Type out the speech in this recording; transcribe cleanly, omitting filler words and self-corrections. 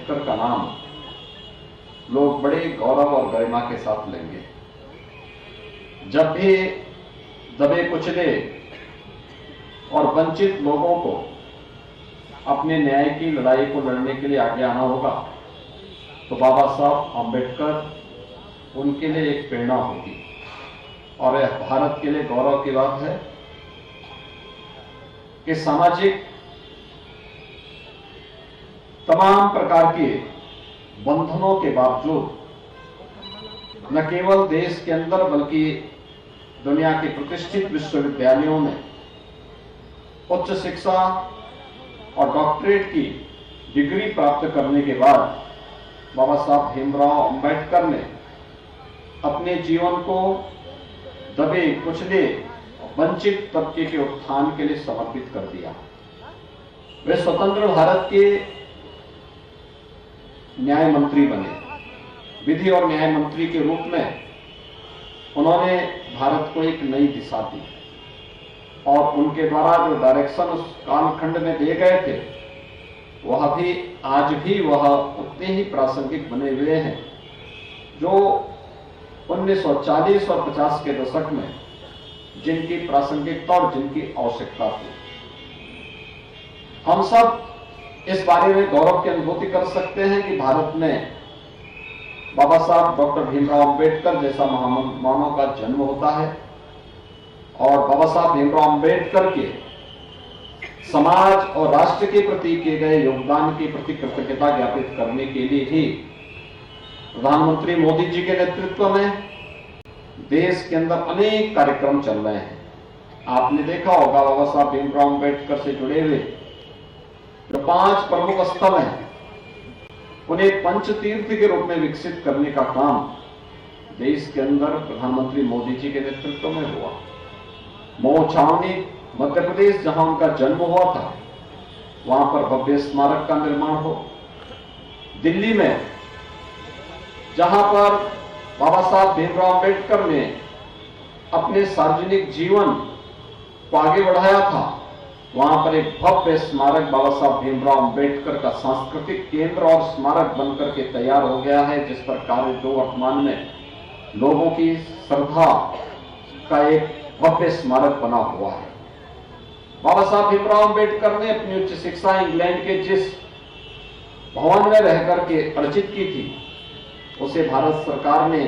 अम्बेडकर का नाम लोग बड़े गौरव और गरिमा के साथ लेंगे। जब भी दबे कुचले और वंचित लोगों को अपने न्याय की लड़ाई को लड़ने के लिए आगे आना होगा तो बाबा साहब अम्बेडकर उनके लिए एक प्रेरणा होगी। और यह भारत के लिए गौरव की बात है कि सामाजिक तमाम प्रकार के बंधनों के बावजूद न केवल देश के अंदर बल्कि दुनिया के प्रतिष्ठित विश्वविद्यालयों में उच्च शिक्षा और डॉक्टरेट की डिग्री प्राप्त करने के बाद बाबा साहब भीमराव अंबेडकर ने अपने जीवन को दबे कुचले वंचित तबके के उत्थान के लिए समर्पित कर दिया। वे स्वतंत्र भारत के न्याय मंत्री बने। विधि और न्याय मंत्री के रूप में उन्होंने भारत को एक नई दिशा दी और उनके द्वारा जो डायरेक्शन उस कालखंड में दिए गए थे वह भी आज भी वह उतने ही प्रासंगिक बने हुए हैं जो 1940 और 50 के दशक में जिनकी प्रासंगिकता और जिनकी आवश्यकता थी। हम सब इस बारे में गौरव की अनुभूति कर सकते हैं कि भारत में बाबा साहब डॉक्टर भीमराव अंबेडकर जैसा महामानव का जन्म होता है और बाबा साहब भीमराव अंबेडकर के समाज और राष्ट्र के प्रति किए गए योगदान के प्रति कृतज्ञता ज्ञापित करने के लिए ही प्रधानमंत्री मोदी जी के नेतृत्व में देश के अंदर अनेक कार्यक्रम चल रहे हैं। आपने देखा होगा बाबा साहब भीमराव अंबेडकर से जुड़े हुए जो 5 प्रमुख स्थल हैं उन्हें पंचतीर्थ के रूप में विकसित करने का काम देश के अंदर प्रधानमंत्री मोदी जी के नेतृत्व में हुआ। मऊ छावनी मध्य प्रदेश जहां उनका जन्म हुआ था वहां पर भव्य स्मारक का निर्माण हो। दिल्ली में जहां पर बाबा साहब भीमराव अंबेडकर ने अपने सार्वजनिक जीवन को आगे बढ़ाया था वहां पर एक भव्य स्मारक बाबा साहब भीमराव अंबेडकर का सांस्कृतिक केंद्र और स्मारक बनकर के तैयार हो गया है, जिस पर कार्य जो वर्तमान में लोगों की श्रद्धा का एक भव्य स्मारक बना हुआ है। बाबा साहब भीमराव अंबेडकर ने अपनी उच्च शिक्षा इंग्लैंड के जिस भवन में रहकर के अर्जित की थी उसे भारत सरकार ने